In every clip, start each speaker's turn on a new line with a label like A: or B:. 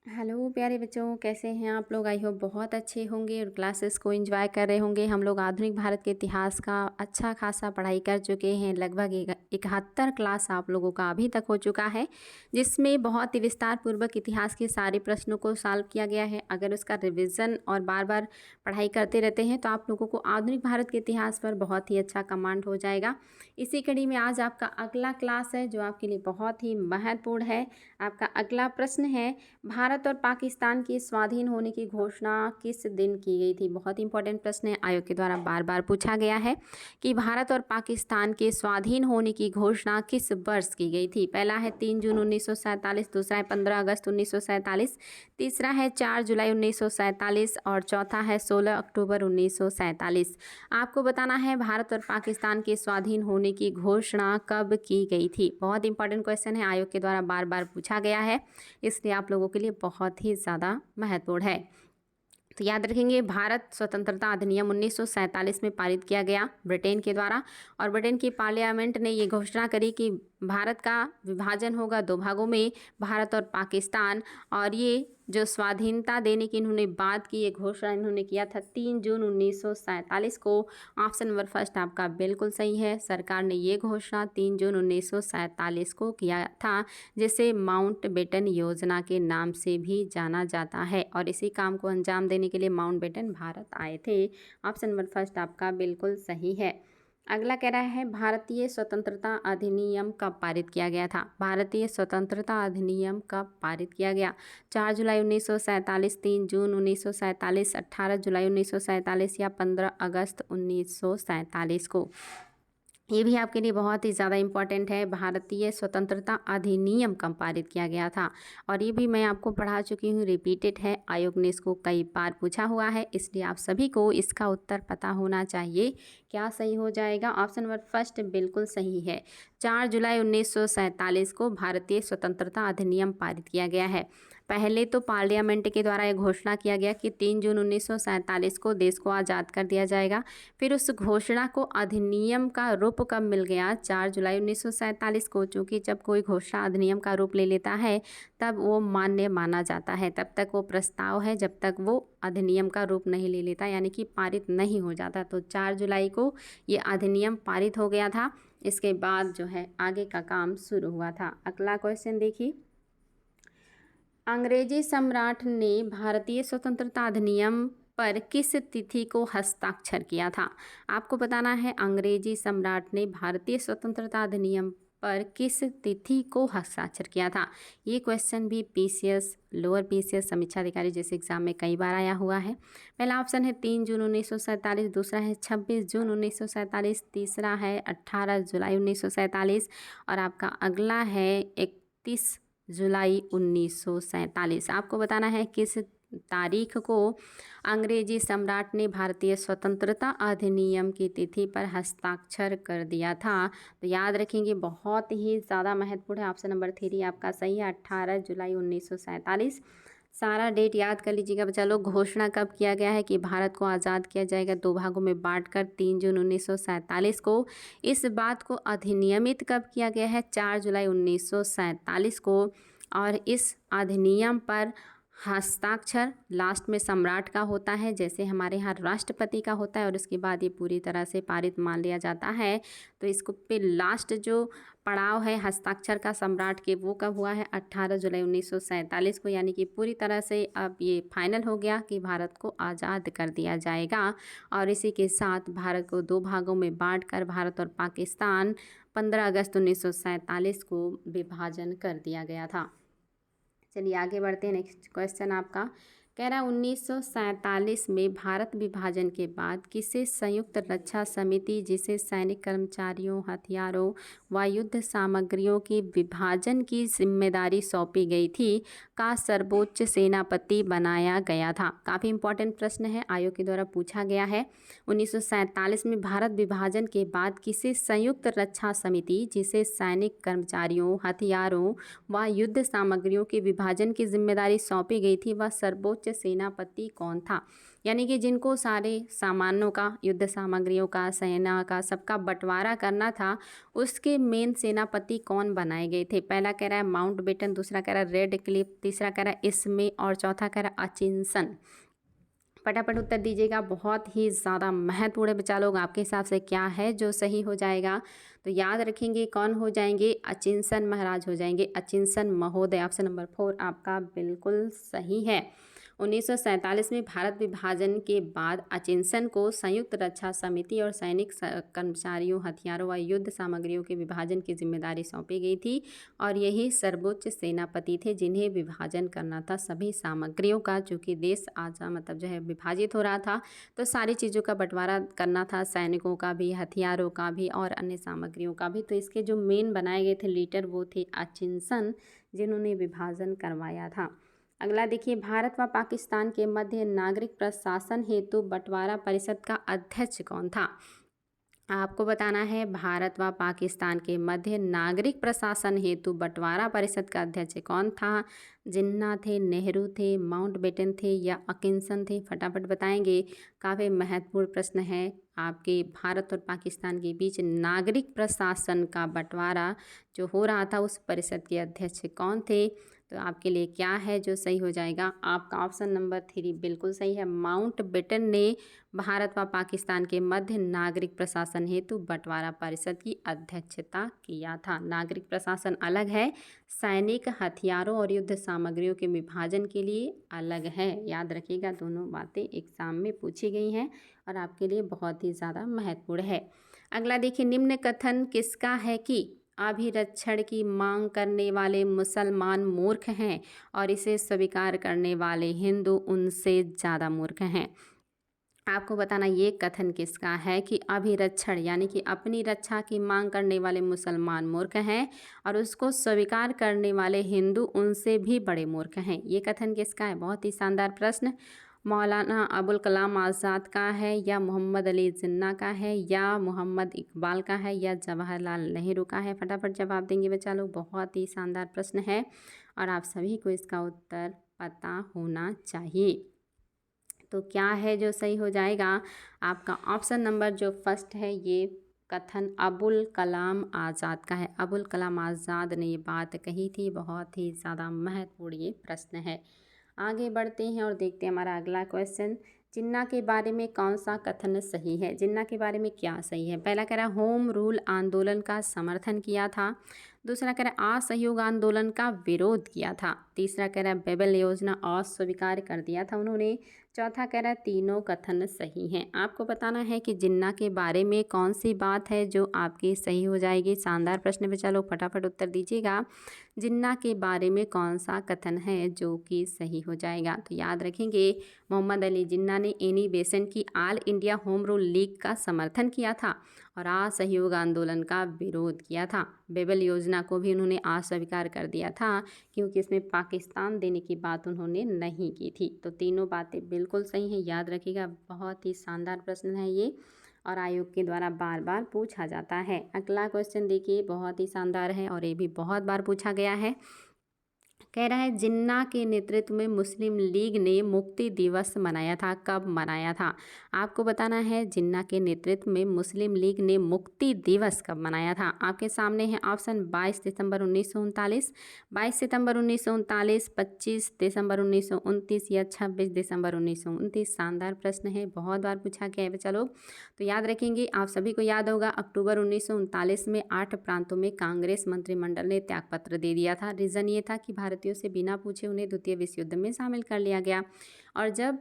A: Hello प्यारे बच्चों, कैसे हैं आप लोग। आई होप बहुत अच्छे होंगे और क्लासेस को एंजॉय कर रहे होंगे। हम लोग आधुनिक भारत के इतिहास का अच्छा खासा पढ़ाई कर चुके हैं। लगभग 71 क्लास आप लोगों का अभी तक हो चुका है, जिसमें बहुत ही विस्तार पूर्वक इतिहास के सारे प्रश्नों को सॉल्व किया गया है। अगर उसका रिविज़न और बार बार पढ़ाई करते रहते हैं तो आप लोगों को आधुनिक भारत के इतिहास पर बहुत ही अच्छा कमांड हो जाएगा। इसी कड़ी में आज आपका अगला क्लास है जो आपके लिए बहुत ही महत्वपूर्ण है। आपका अगला प्रश्न है, भारत और पाकिस्तान के स्वाधीन होने की घोषणा किस दिन की गई थी। बहुत इंपॉर्टेंट प्रश्न है, आयोग के द्वारा बार बार पूछा गया है कि भारत और पाकिस्तान के स्वाधीन होने की घोषणा किस वर्ष की गई थी। पहला है 3 जून 1947, दूसरा है 15 अगस्त 1947, तीसरा है 4 जुलाई 1947 और चौथा है 16 अक्टूबर 1947। आपको बताना है भारत और पाकिस्तान के स्वाधीन होने की घोषणा कब की गई थी। बहुत इंपॉर्टेंट क्वेश्चन है, आयोग के द्वारा बार बार पूछा गया है, इसलिए आप लोगों के लिए बहुत ही ज़्यादा महत्वपूर्ण है। तो याद रखेंगे, भारत स्वतंत्रता अधिनियम 1947 में पारित किया गया ब्रिटेन के द्वारा, और ब्रिटेन की पार्लियामेंट ने ये घोषणा करी कि भारत का विभाजन होगा दो भागों में, भारत और पाकिस्तान। और ये जो स्वाधीनता देने की इन्होंने बात की, ये घोषणा इन्होंने किया था 3 जून 1947 को। ऑप्शन नंबर फर्स्ट आपका बिल्कुल सही है। सरकार ने ये घोषणा 3 जून 1947 को किया था, जिसे माउंटबेटन योजना के नाम से भी जाना जाता है, और इसी काम को अंजाम देने के लिए माउंटबेटन भारत आए थे। ऑप्शन नंबर फर्स्ट आपका बिल्कुल सही है। अगला कह रहा है, भारतीय स्वतंत्रता अधिनियम कब पारित किया गया था। भारतीय स्वतंत्रता अधिनियम कब पारित किया गया। 4 जुलाई 1947, 3 जून 1947, 18 जुलाई 1947 या 15 अगस्त 1947 को। ये भी आपके लिए बहुत ही ज़्यादा इम्पॉर्टेंट है, भारतीय स्वतंत्रता अधिनियम कब पारित किया गया था। और ये भी मैं आपको पढ़ा चुकी हूँ, रिपीटेड है, आयोग ने इसको कई बार पूछा हुआ है, इसलिए आप सभी को इसका उत्तर पता होना चाहिए। क्या सही हो जाएगा। ऑप्शन नंबर फर्स्ट बिल्कुल सही है। 4 जुलाई 1947 को भारतीय स्वतंत्रता अधिनियम पारित किया गया है। पहले तो पार्लियामेंट के द्वारा यह घोषणा किया गया कि 3 जून 1947 को देश को आज़ाद कर दिया जाएगा। फिर उस घोषणा को अधिनियम का रूप कब मिल गया, 4 जुलाई 1947 को। चूँकि जब कोई घोषणा अधिनियम का रूप ले लेता है तब वो मान्य माना जाता है, तब तक वो प्रस्ताव है जब तक वो अधिनियम का रूप नहीं ले लेता, यानी कि पारित नहीं हो जाता। तो 4 जुलाई को ये अधिनियम पारित हो गया था। इसके बाद जो है आगे का काम शुरू हुआ था। अगला क्वेश्चन देखिए, अंग्रेजी सम्राट ने भारतीय स्वतंत्रता अधिनियम पर किस तिथि को हस्ताक्षर किया था। आपको बताना है, अंग्रेजी सम्राट ने भारतीय स्वतंत्रता अधिनियम पर किस तिथि को हस्ताक्षर किया था। ये क्वेश्चन भी पीसीएस, लोअर पीसीएस, समीक्षा अधिकारी जैसे एग्जाम में कई बार आया हुआ है। पहला ऑप्शन है 3 जून 1947, दूसरा है 26 जून 1947, तीसरा है 18 जुलाई 1947 और आपका अगला है 31 जुलाई 1947। आपको बताना है किस तारीख को अंग्रेजी सम्राट ने भारतीय स्वतंत्रता अधिनियम की तिथि पर हस्ताक्षर कर दिया था। तो याद रखेंगे, बहुत ही ज़्यादा महत्वपूर्ण है। ऑप्शन नंबर 3 आपका सही है, 18 जुलाई 1947। सारा डेट याद कर लीजिएगा बच्चा लोग। घोषणा कब किया गया है कि भारत को आज़ाद किया जाएगा दो भागों में बांटकर, 3 जून 1947 को। इस बात को अधिनियमित कब किया गया है, 4 जुलाई 1947 को। और इस अधिनियम पर हस्ताक्षर लास्ट में सम्राट का होता है, जैसे हमारे यहाँ राष्ट्रपति का होता है, और उसके बाद ये पूरी तरह से पारित मान लिया जाता है। तो इसको पे लास्ट जो पड़ाव है हस्ताक्षर का सम्राट के, वो कब हुआ है, 18 जुलाई 1947 को। यानी कि पूरी तरह से अब ये फाइनल हो गया कि भारत को आज़ाद कर दिया जाएगा। और इसी के साथ भारत को दो भागों में बांटकर भारत और पाकिस्तान 15 अगस्त 1947 को विभाजन कर दिया गया था। चलिए आगे बढ़ते हैं। नेक्स्ट क्वेश्चन आपका कह रहा है, 1947 में भारत विभाजन के बाद किसे संयुक्त रक्षा समिति, जिसे सैनिक कर्मचारियों, हथियारों व युद्ध सामग्रियों के विभाजन की जिम्मेदारी सौंपी गई थी, का सर्वोच्च सेनापति बनाया गया था। काफ़ी इंपॉर्टेंट प्रश्न है, आयोग के द्वारा पूछा गया है। 1947 में भारत विभाजन के बाद किसे संयुक्त रक्षा समिति, जिसे सैनिक कर्मचारियों, हथियारों व युद्ध सामग्रियों के विभाजन की जिम्मेदारी सौंपी गई थी, वह सर्वोच्च सर्वोच्च सेनापति कौन था? यानी कि जिनको सारे सामानों का, युद्ध सामग्रियों का, सेना का, सबका बंटवारा करना था, उसके मेन सेनापति कौन बनाए गए थे? पहला कह रहा है माउंटबेटन, दूसरा कह रहा है रेडक्लिफ, तीसरा कह रहा है इसमे और चौथा कह रहा है अचिंसन। फटाफट उत्तर दीजिएगा, बहुत ही ज़्यादा महत्वपूर्ण है बच्चा लोग। आपके हिसाब से क्या है जो सही हो जाएगा? तो याद रखेंगे कौन हो जाएंगे? अचिंसन महाराज हो जाएंगे, अचिंसन महोदय। ऑप्शन नंबर 4 आपका बिल्कुल सही है। 1947 में भारत विभाजन के बाद अचिंसन को संयुक्त रक्षा समिति और सैनिक कर्मचारियों, हथियारों व युद्ध सामग्रियों के विभाजन की जिम्मेदारी सौंपी गई थी और यही सर्वोच्च सेनापति थे जिन्हें विभाजन करना था सभी सामग्रियों का, चूँकि देश आजा मतलब जो है विभाजित हो रहा था, तो सारी चीज़ों का बंटवारा करना था, सैनिकों का भी, हथियारों का भी और अन्य सामग्रियों का भी। तो इसके जो मेन बनाए गए थे लीडर वो थे अचिंसन, जिन्होंने विभाजन करवाया था। अगला देखिए, भारत व पाकिस्तान के मध्य नागरिक प्रशासन हेतु बंटवारा परिषद का अध्यक्ष कौन था? आपको बताना है भारत व पाकिस्तान के मध्य नागरिक प्रशासन हेतु बंटवारा परिषद का अध्यक्ष कौन था? जिन्ना थे, नेहरू थे, माउंटबेटन थे या अकिंसन थे? फटाफट बताएंगे। काफ़ी महत्वपूर्ण प्रश्न है आपके। भारत और पाकिस्तान के बीच नागरिक प्रशासन का बंटवारा जो हो रहा था, उस परिषद के अध्यक्ष कौन थे? तो आपके लिए क्या है जो सही हो जाएगा? आपका ऑप्शन नंबर 3 बिल्कुल सही है। माउंटबेटन ने भारत व पाकिस्तान के मध्य नागरिक प्रशासन हेतु बंटवारा परिषद की अध्यक्षता किया था। नागरिक प्रशासन अलग है, सैनिक, हथियारों और युद्ध सामग्रियों के विभाजन के लिए अलग है। याद रखिएगा, दोनों बातें एग्जाम में पूछी गई हैं और आपके लिए बहुत ही ज़्यादा महत्वपूर्ण है। अगला देखिए, निम्न कथन किसका है कि अभिरक्षण की मांग करने वाले मुसलमान मूर्ख हैं और इसे स्वीकार करने वाले हिंदू उनसे ज़्यादा मूर्ख हैं? आपको बताना ये कथन किसका है कि अभिरक्षण यानी कि अपनी रक्षा की मांग करने वाले मुसलमान मूर्ख हैं और उसको स्वीकार करने वाले हिंदू उनसे भी बड़े मूर्ख हैं। ये कथन किसका है? बहुत ही शानदार प्रश्न। मौलाना अबुल कलाम आज़ाद का है या मोहम्मद अली जिन्ना का है या मोहम्मद इकबाल का है या जवाहरलाल नेहरू का है? फटाफट जवाब देंगे बच्चा लोग। बहुत ही शानदार प्रश्न है और आप सभी को इसका उत्तर पता होना चाहिए। तो क्या है जो सही हो जाएगा? आपका ऑप्शन नंबर जो फर्स्ट है, ये कथन अबुल कलाम आज़ाद का है। अबुल कलाम आज़ाद ने ये बात कही थी। बहुत ही ज़्यादा महत्वपूर्ण ये प्रश्न है। आगे बढ़ते हैं और देखते हैं हमारा अगला क्वेश्चन। जिन्ना के बारे में कौन सा कथन सही है? जिन्ना के बारे में क्या सही है? पहला कह रहा है होम रूल आंदोलन का समर्थन किया था। दूसरा कह रहा है असहयोग आंदोलन का विरोध किया था। तीसरा कह रहा है बेबल योजना अस्वीकार कर दिया था उन्होंने। चौथा कह रहा है तीनों कथन सही हैं। आपको बताना है कि जिन्ना के बारे में कौन सी बात है जो आपकी सही हो जाएगी। शानदार प्रश्न पे चलो फटाफट उत्तर दीजिएगा। जिन्ना के बारे में कौन सा कथन है जो कि सही हो जाएगा? तो याद रखेंगे, मोहम्मद अली जिन्ना ने एनी बेसेंट की all India home rule league का समर्थन किया था और असहयोग आंदोलन का विरोध किया था। बेबल योजना को भी उन्होंने अस्वीकार कर दिया था क्योंकि इसमें पाकिस्तान देने की बात उन्होंने नहीं की थी। तो तीनों बातें बिल्कुल सही हैं। याद रखिएगा, बहुत ही शानदार प्रश्न है ये और आयोग के द्वारा बार बार पूछा जाता है। अगला क्वेश्चन देखिए, बहुत ही शानदार है और ये भी बहुत बार पूछा गया है। कह रहा है जिन्ना के नेतृत्व में मुस्लिम लीग ने मुक्ति दिवस मनाया था। कब मनाया था? आपको बताना है जिन्ना के नेतृत्व में मुस्लिम लीग ने मुक्ति दिवस कब मनाया था। आपके सामने है ऑप्शन 22 दिसंबर 1939, 22 सितंबर 1939, 25 दिसंबर 1929 या 26 दिसंबर 1929। शानदार प्रश्न है, बहुत बार पूछा गया है बच्चा लोग। तो याद रखेंगे, आप सभी को याद होगा अक्टूबर 1939 में 8 प्रांतों में कांग्रेस मंत्रिमंडल ने त्यागपत्र दे दिया था। रीज़न ये था कि भारतीयों से बिना पूछे उन्हें द्वितीय विश्व युद्ध में शामिल कर लिया गया और जब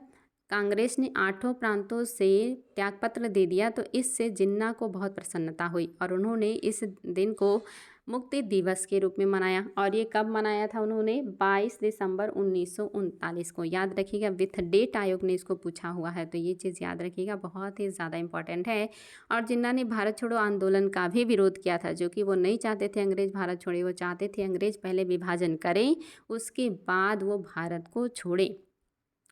A: कांग्रेस ने 8 प्रांतों से त्यागपत्र दे दिया तो इससे जिन्ना को बहुत प्रसन्नता हुई और उन्होंने इस दिन को मुक्ति दिवस के रूप में मनाया। और ये कब मनाया था उन्होंने? 22 दिसंबर 1939 को। याद रखिएगा, विथ डेट आयोग ने इसको पूछा हुआ है, तो ये चीज़ याद रखिएगा, बहुत ही ज़्यादा इंपॉर्टेंट है। और जिन्ना ने भारत छोड़ो आंदोलन का भी विरोध किया था, जो कि वो नहीं चाहते थे अंग्रेज भारत छोड़े, वो चाहते थे अंग्रेज पहले विभाजन करें उसके बाद वो भारत को छोड़े।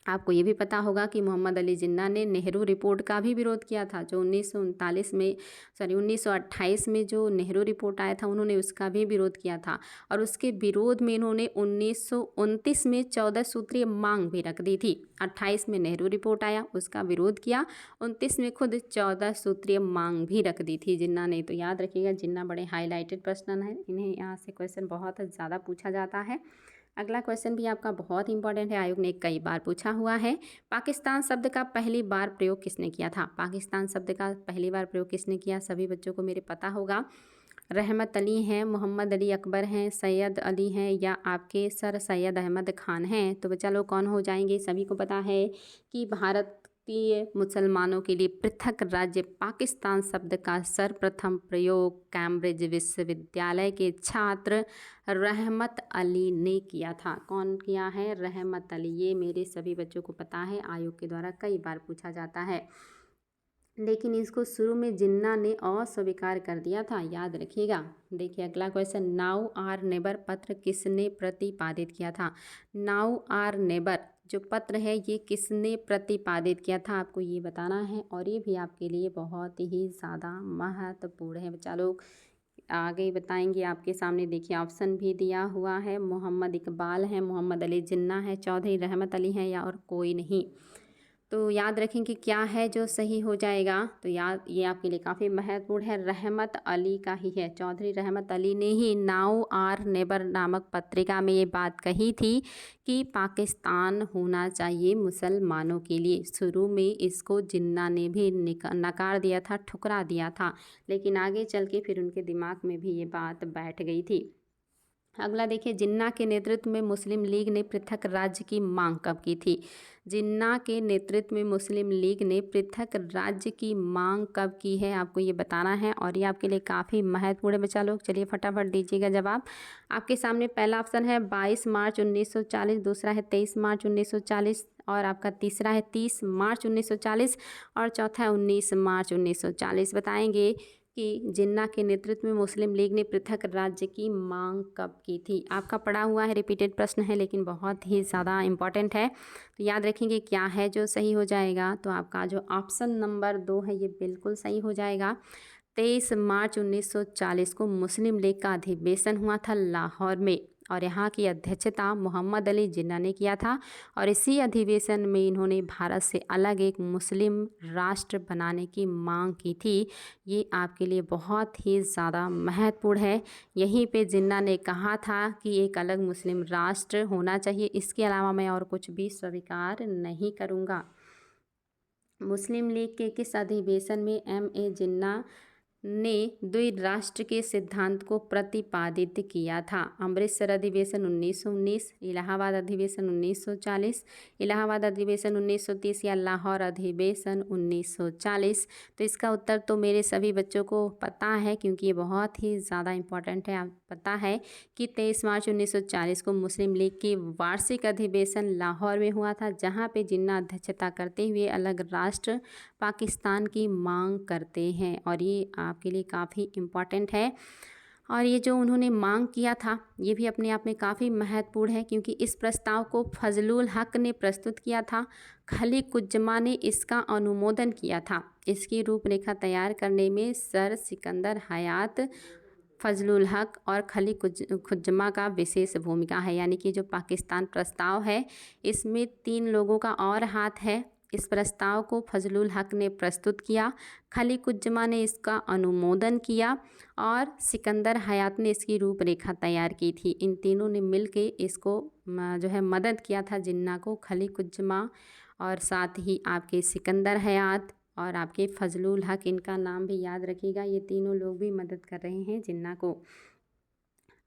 A: आपको ये भी पता होगा कि मोहम्मद अली जिन्ना ने नेहरू रिपोर्ट का भी विरोध किया था। जो 1929 में 1928 में जो नेहरू रिपोर्ट आया था, उन्होंने उसका भी विरोध किया था। और उसके विरोध में इन्होंने 1929 में 14 सूत्रीय मांग भी रख दी थी। 28 में नेहरू रिपोर्ट आया, उसका विरोध किया। 29 में खुद 14 सूत्रीय मांग भी रख दी थी जिन्ना ने। तो याद रखिएगा, जिन्ना बड़े हाईलाइटेड पर्सन है, इन्हें यहाँ से क्वेश्चन बहुत ज़्यादा पूछा जाता है। अगला क्वेश्चन भी आपका बहुत इंपॉर्टेंट है, आयोग ने कई बार पूछा हुआ है। पाकिस्तान शब्द का पहली बार प्रयोग किसने किया था? पाकिस्तान शब्द का पहली बार प्रयोग किसने किया? सभी बच्चों को मेरे पता होगा। रहमत अली हैं, मोहम्मद अली अकबर हैं, सैयद अली हैं, या आपके सर सैयद अहमद खान हैं। तो बच्चा लोग कौन हो जाएंगे? सभी को पता है कि भारतीय मुसलमानों के लिए पृथक राज्य पाकिस्तान शब्द का सर्वप्रथम प्रयोग कैम्ब्रिज विश्वविद्यालय के छात्र रहमत अली ने किया था। कौन किया है? रहमत अली। ये मेरे सभी बच्चों को पता है, आयोग के द्वारा कई बार पूछा जाता है। लेकिन इसको शुरू में जिन्ना ने अस्वीकार कर दिया था, याद रखिएगा। देखिए अगला क्वेश्चन, नाउ आर नेबर पत्र किसने प्रतिपादित किया था? नाउ आर नेबर जो पत्र है, ये किसने प्रतिपादित किया था, आपको ये बताना है। और ये भी आपके लिए बहुत ही ज़्यादा महत्वपूर्ण है। बच्चा लोग आगे बताएंगे आपके सामने। देखिए ऑप्शन भी दिया हुआ है, मोहम्मद इकबाल हैं, मोहम्मद अली जिन्ना है, चौधरी रहमत अली हैं, या और कोई नहीं। तो याद रखें कि क्या है जो सही हो जाएगा। तो याद, ये आपके लिए काफ़ी महत्वपूर्ण है, रहमत अली का ही है। चौधरी रहमत अली ने ही नाउ आर नेबर नामक पत्रिका में ये बात कही थी कि पाकिस्तान होना चाहिए मुसलमानों के लिए। शुरू में इसको जिन्ना ने भी नकार दिया था, ठुकरा दिया था, लेकिन आगे चल के फिर उनके दिमाग में भी ये बात बैठ गई थी। अगला देखिए, जिन्ना के नेतृत्व में मुस्लिम लीग ने पृथक राज्य की मांग कब की थी? जिन्ना के नेतृत्व में मुस्लिम लीग ने पृथक राज्य की मांग कब की है, आपको ये बताना है। और ये आपके लिए काफ़ी महत्वपूर्ण है बच्चा लोग। चलिए फटाफट दीजिएगा जवाब। आपके सामने पहला ऑप्शन है 22 मार्च 1940, दूसरा है 23 मार्च 1940, और आपका तीसरा है 30 मार्च 1940, और चौथा है 19 मार्च 1940। बताएंगे कि जिन्ना के नेतृत्व में मुस्लिम लीग ने पृथक राज्य की मांग कब की थी? आपका पढ़ा हुआ है, रिपीटेड प्रश्न है, लेकिन बहुत ही ज़्यादा इम्पॉर्टेंट है। तो याद रखेंगे क्या है जो सही हो जाएगा। तो आपका जो ऑप्शन नंबर 2 है, ये बिल्कुल सही हो जाएगा। 23 मार्च 1940 को मुस्लिम लीग का अधिवेशन हुआ था लाहौर में, और यहाँ की अध्यक्षता मोहम्मद अली जिन्ना ने किया था। और इसी अधिवेशन में इन्होंने भारत से अलग एक मुस्लिम राष्ट्र बनाने की मांग की थी। ये आपके लिए बहुत ही ज़्यादा महत्वपूर्ण है। यहीं पे जिन्ना ने कहा था कि एक अलग मुस्लिम राष्ट्र होना चाहिए, इसके अलावा मैं और कुछ भी स्वीकार नहीं करूँगा। मुस्लिम लीग के किस अधिवेशन में M.A. जिन्ना ने द्विराष्ट्र के सिद्धांत को प्रतिपादित किया था? अमृतसर अधिवेशन 1919, इलाहाबाद अधिवेशन 1940, इलाहाबाद अधिवेशन 1930, या लाहौर अधिवेशन 1940। तो इसका उत्तर तो मेरे सभी बच्चों को पता है, क्योंकि ये बहुत ही ज़्यादा इम्पॉर्टेंट है। आप पता है कि 23 मार्च 1940 को मुस्लिम लीग की वार्षिक अधिवेशन लाहौर में हुआ था, जहाँ पे जिन्ना अध्यक्षता करते हुए अलग राष्ट्र पाकिस्तान की मांग करते हैं। और ये आपके लिए काफ़ी इम्पॉर्टेंट है। और ये जो उन्होंने मांग किया था, ये भी अपने आप में काफ़ी महत्वपूर्ण है, क्योंकि इस प्रस्ताव को फजलुल हक ने प्रस्तुत किया था, खलीकुज्जमा ने इसका अनुमोदन किया था। इसकी रूपरेखा तैयार करने में सर सिकंदर हयात, फजलुल हक और खलीकुज्जमा का विशेष भूमिका है। यानी कि जो पाकिस्तान प्रस्ताव है, इसमें 3 लोगों का और हाथ है। इस प्रस्ताव को फजलुल हक ने प्रस्तुत किया, खलीकुज्जमा ने इसका अनुमोदन किया, और सिकंदर हयात ने इसकी रूपरेखा तैयार की थी। इन तीनों ने मिलके इसको जो है मदद किया था जिन्ना को, खलीकुज्जमा और साथ ही आपके सिकंदर हयात और आपके फजलुल हक, इनका नाम भी याद रखिएगा। ये तीनों लोग भी मदद कर रहे हैं जिन्ना को।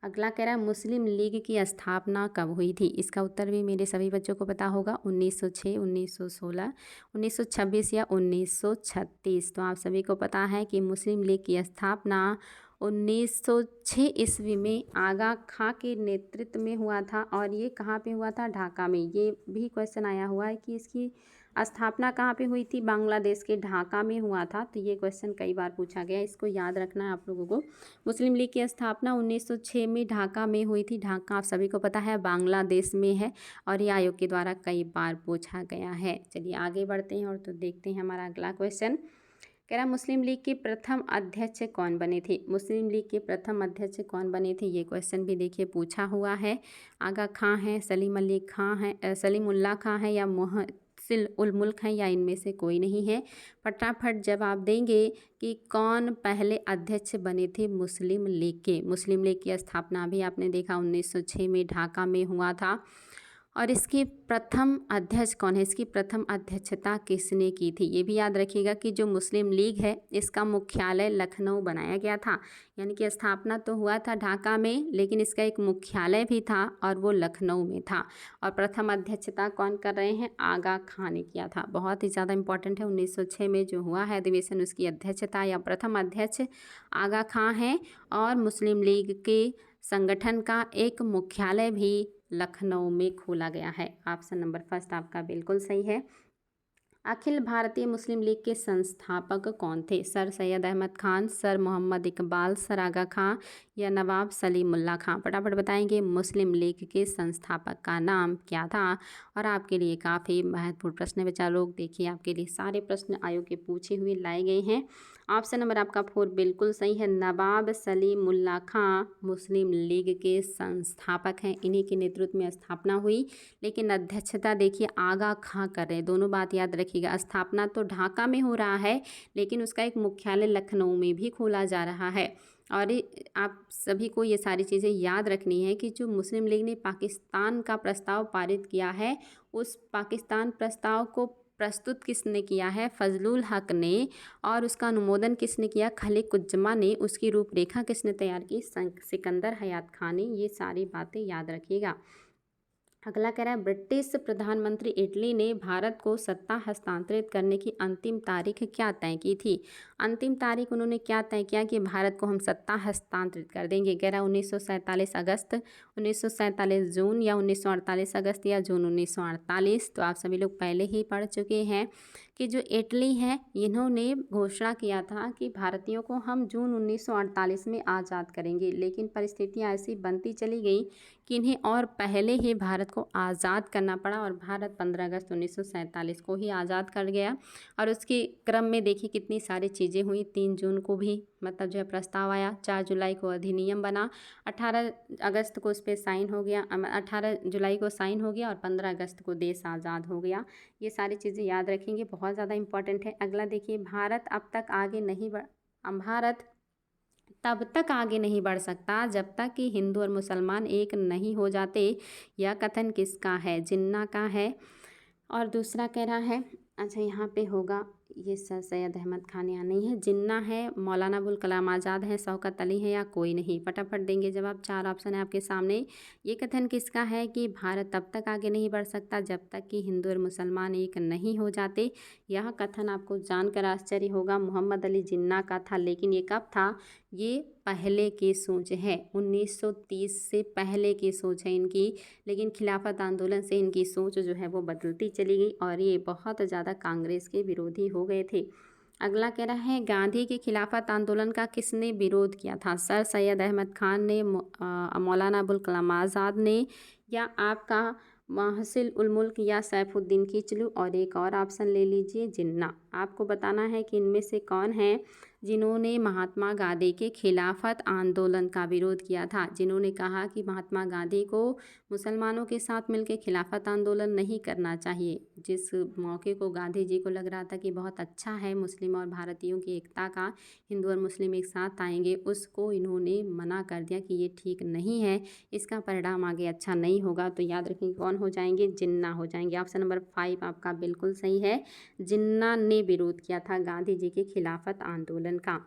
A: अगला कह रहा है मुस्लिम लीग की स्थापना कब हुई थी? इसका उत्तर भी मेरे सभी बच्चों को पता होगा, 1906, 1916, 1926 या 1936। तो आप सभी को पता है कि मुस्लिम लीग की स्थापना 1906 ईस्वी में आगा खां के नेतृत्व में हुआ था। और ये कहाँ पे हुआ था? ढाका में। ये भी क्वेश्चन आया हुआ है कि इसकी स्थापना कहाँ पे हुई थी? बांग्लादेश के ढाका में हुआ था। तो ये क्वेश्चन कई बार पूछा गया है, इसको याद रखना है आप लोगों को। मुस्लिम लीग की स्थापना 1906 में ढाका में हुई थी। ढाका आप सभी को पता है बांग्लादेश में है और ये आयोग के द्वारा कई बार पूछा गया है। चलिए आगे बढ़ते हैं और तो देखते हैं हमारा अगला क्वेश्चन। कह रहा मुस्लिम लीग के प्रथम अध्यक्ष कौन बने थे? मुस्लिम लीग के प्रथम अध्यक्ष कौन बने थे? ये क्वेश्चन भी देखिए पूछा हुआ है। आगा खां है, सलीम अली खां है, सलीमुल्लाह खां है या मोहसिन उल मुल्क है या इनमें से कोई नहीं है? फटाफट जवाब देंगे कि कौन पहले अध्यक्ष बने थे मुस्लिम लीग के। मुस्लिम लीग की स्थापना भी आपने देखा 1906 में ढाका में हुआ था। और इसकी प्रथम अध्यक्ष कौन है? इसकी प्रथम अध्यक्षता किसने की थी? ये भी याद रखिएगा कि जो मुस्लिम लीग है इसका मुख्यालय लखनऊ बनाया गया था। यानी कि स्थापना तो हुआ था ढाका में, लेकिन इसका एक मुख्यालय भी था और वो लखनऊ में था। और प्रथम अध्यक्षता कौन कर रहे हैं? आगा खां ने किया था। बहुत ही ज़्यादा इंपॉर्टेंट है। 1906 में जो हुआ है अधिवेशन उसकी अध्यक्षता या प्रथम अध्यक्ष आगा खां हैं। और मुस्लिम लीग के संगठन का एक मुख्यालय भी लखनऊ में खोला गया है। ऑप्शन नंबर फर्स्ट आपका बिल्कुल सही है। अखिल भारतीय मुस्लिम लीग के संस्थापक कौन थे? Sir Syed Ahmed Khan, sir Mohammad Iqbal, sir Aga Khan या नवाब सलीमुल्लाह खां? फटाफट बताएंगे मुस्लिम लीग के संस्थापक का नाम क्या था? और आपके लिए काफ़ी महत्वपूर्ण प्रश्न है बच्चा लोग। देखिए आपके लिए सारे प्रश्न आयोग के पूछे हुए लाए गए हैं। ऑप्शन नंबर आपका 4 बिल्कुल सही है। नवाब सलीमुल्लाह खां मुस्लिम लीग के संस्थापक हैं। इन्हीं के नेतृत्व में स्थापना हुई, लेकिन अध्यक्षता देखिए आगा खां कर रहे हैं। दोनों बात याद रखिएगा, स्थापना तो ढाका में हो रहा है लेकिन उसका एक मुख्यालय लखनऊ में भी खोला जा रहा है। और आप सभी को ये सारी चीज़ें याद रखनी है कि जो मुस्लिम लीग ने पाकिस्तान का प्रस्ताव पारित किया है, उस पाकिस्तान प्रस्ताव को प्रस्तुत किसने किया है? फजलुल हक ने। और उसका अनुमोदन किसने किया? खलीकुज्जमा ने। उसकी रूपरेखा किसने तैयार की? सिकंदर हयात खान ने। ये सारी बातें याद रखिएगा। अगला कह रहा है ब्रिटिश प्रधानमंत्री इटली ने भारत को सत्ता हस्तांतरित करने की अंतिम तारीख क्या तय की थी? अंतिम तारीख उन्होंने क्या तय किया कि भारत को हम सत्ता हस्तांतरित कर देंगे? कह रहा 1947 अगस्त, 1947 जून या 1948 अगस्त या जून 1948? तो आप सभी लोग पहले ही पढ़ चुके हैं कि जो इटली है इन्होंने घोषणा किया था कि भारतीयों को हम जून 1948 में आज़ाद करेंगे, लेकिन परिस्थितियाँ ऐसी बनती चली गई कि इन्हें और पहले ही भारत को आज़ाद करना पड़ा और भारत 15 अगस्त 1947 को ही आज़ाद कर गया। और उसके क्रम में देखिए कितनी सारी चीज़ें हुई। 3 जून को भी मतलब जो है प्रस्ताव आया, 4 जुलाई को अधिनियम बना, 18 अगस्त को उस पर साइन हो गया, 18 जुलाई को साइन हो गया और 15 अगस्त को देश आज़ाद हो गया। ये सारी चीज़ें याद रखेंगे, बहुत ज़्यादा इंपॉर्टेंट है। अगला देखिए भारत तब तक आगे नहीं बढ़ सकता जब तक कि हिंदू और मुसलमान एक नहीं हो जाते। यह कथन किसका है? जिन्ना का है। और दूसरा कह रहा है, अच्छा यहाँ पे होगा ये सर सैयद अहमद खान यहाँ नहीं है, जिन्ना है, मौलाना अबुल कलाम आज़ाद है, शौकत अली है या कोई नहीं? फटाफट देंगे जवाब। 4 ऑप्शन है आपके सामने। ये कथन किसका है कि भारत तब तक आगे नहीं बढ़ सकता जब तक कि हिंदू और मुसलमान एक नहीं हो जाते? यह कथन आपको जानकर आश्चर्य होगा मोहम्मद अली जिन्ना का था। लेकिन ये कब था? ये पहले की सोच है, 1930 से पहले की सोच है इनकी। लेकिन खिलाफत आंदोलन से इनकी सोच जो है वो बदलती चली गई और ये बहुत ज़्यादा कांग्रेस के विरोधी हो गए थे। अगला कह रहा है गांधी के खिलाफत आंदोलन का किसने विरोध किया था? सर सैयद अहमद खान ने, मौलाना अबुल कलाम आज़ाद ने या आपका मोहसिन उल मुल्क या सैफुद्दीन किचलू? और एक और ऑप्शन ले लीजिए जिन्ना। आपको बताना है कि इनमें से कौन है जिन्होंने महात्मा गांधी के खिलाफत आंदोलन का विरोध किया था, जिन्होंने कहा कि महात्मा गांधी को मुसलमानों के साथ मिलकर खिलाफत आंदोलन नहीं करना चाहिए। जिस मौके को गांधी जी को लग रहा था कि बहुत अच्छा है मुस्लिम और भारतीयों की एकता का, हिंदू और मुस्लिम एक साथ आएंगे, उसको इन्होंने मना कर दिया कि ये ठीक नहीं है, इसका परिणाम आगे अच्छा नहीं होगा। तो याद रखेंगे कौन हो जाएंगे? जिन्ना हो जाएंगे। ऑप्शन नंबर 5 आपका बिल्कुल सही है। जिन्ना ने विरोध किया था गांधी जी के खिलाफत आंदोलन का।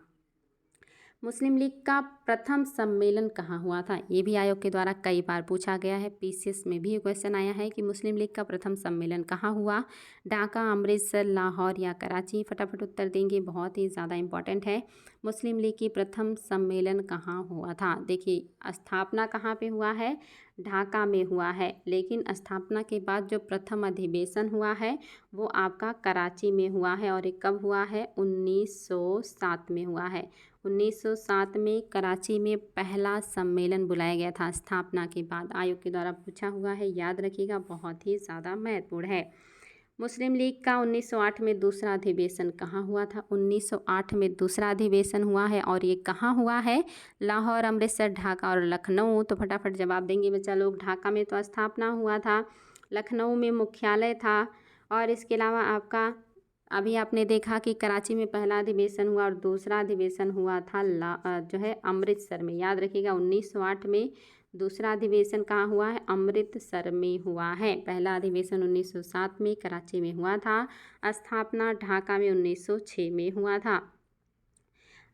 A: मुस्लिम लीग का प्रथम सम्मेलन कहाँ हुआ था? ये भी आयोग के द्वारा कई बार पूछा गया है। पीसीएस में भी क्वेश्चन आया है कि मुस्लिम लीग का प्रथम सम्मेलन कहाँ हुआ? ढाका, अमृतसर, लाहौर या कराची? फटाफट उत्तर देंगे, बहुत ही ज़्यादा इंपॉर्टेंट है। मुस्लिम लीग की प्रथम सम्मेलन कहाँ हुआ था? देखिए स्थापना कहाँ पे हुआ है? ढाका में हुआ है, लेकिन स्थापना के बाद जो प्रथम अधिवेशन हुआ है वो आपका कराची में हुआ है। और ये कब हुआ है? 1907 में हुआ है। 1907 में कराची में पहला सम्मेलन बुलाया गया था स्थापना के बाद। आयोग के द्वारा पूछा हुआ है, याद रखिएगा, बहुत ही ज़्यादा महत्वपूर्ण है। मुस्लिम लीग का 1908 में दूसरा अधिवेशन कहाँ हुआ था? 1908 में दूसरा अधिवेशन हुआ है। और ये कहाँ हुआ है? लाहौर, अमृतसर, ढाका और लखनऊ। तो फटाफट जवाब देंगे बच्चा लोग। ढाका में तो स्थापना हुआ था, लखनऊ में मुख्यालय था, और इसके अलावा आपका अभी आपने देखा कि कराची में पहला अधिवेशन हुआ और दूसरा अधिवेशन हुआ था जो है अमृतसर में। याद रखिएगा 1908 में दूसरा अधिवेशन कहाँ हुआ है? अमृतसर में हुआ है। पहला अधिवेशन 1907 में कराची में हुआ था। स्थापना ढाका में 1906 में हुआ था।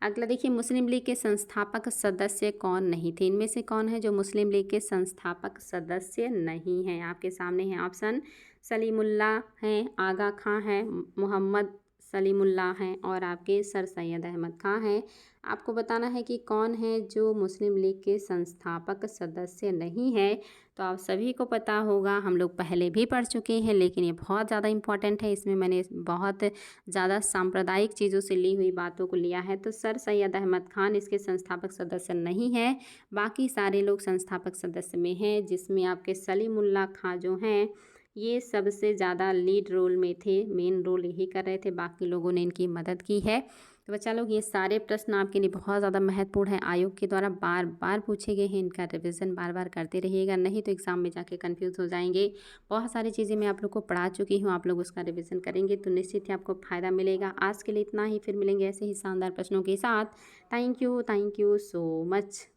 A: अगला देखिए, मुस्लिम लीग के संस्थापक सदस्य कौन नहीं थे? इनमें से कौन है जो मुस्लिम लीग के संस्थापक सदस्य नहीं हैं? आपके सामने है ऑप्शन। सलीमुल्लाह हैं, आगा खां हैं, मोहम्मद सलीमुल्लाह हैं, और आपके सर सैयद अहमद खां हैं। आपको बताना है कि कौन है जो मुस्लिम लीग के संस्थापक सदस्य नहीं है। तो आप सभी को पता होगा, हम लोग पहले भी पढ़ चुके हैं, लेकिन ये बहुत ज़्यादा इम्पॉर्टेंट है। इसमें मैंने बहुत ज़्यादा सांप्रदायिक चीज़ों से ली हुई बातों को लिया है। तो सर सैयद अहमद खान इसके संस्थापक सदस्य नहीं हैं, बाकी सारे लोग संस्थापक सदस्य में हैं, जिसमें आपके सलीमुल्लाह खां जो हैं ये सबसे ज़्यादा लीड रोल में थे, मेन रोल यही कर रहे थे, बाकी लोगों ने इनकी मदद की है। तो बच्चा लोग, ये सारे प्रश्न आपके लिए बहुत ज़्यादा महत्वपूर्ण है, आयोग के द्वारा बार बार पूछे गए हैं। इनका रिवीजन बार बार करते रहिएगा, नहीं तो एग्ज़ाम में जाके कंफ्यूज हो जाएंगे। बहुत सारी चीज़ें मैं आप लोग को पढ़ा चुकी हूँ, आप लोग उसका रिवीजन करेंगे तो निश्चित ही आपको फ़ायदा मिलेगा। आज के लिए इतना ही, फिर मिलेंगे ऐसे ही शानदार प्रश्नों के साथ। Thank you so much.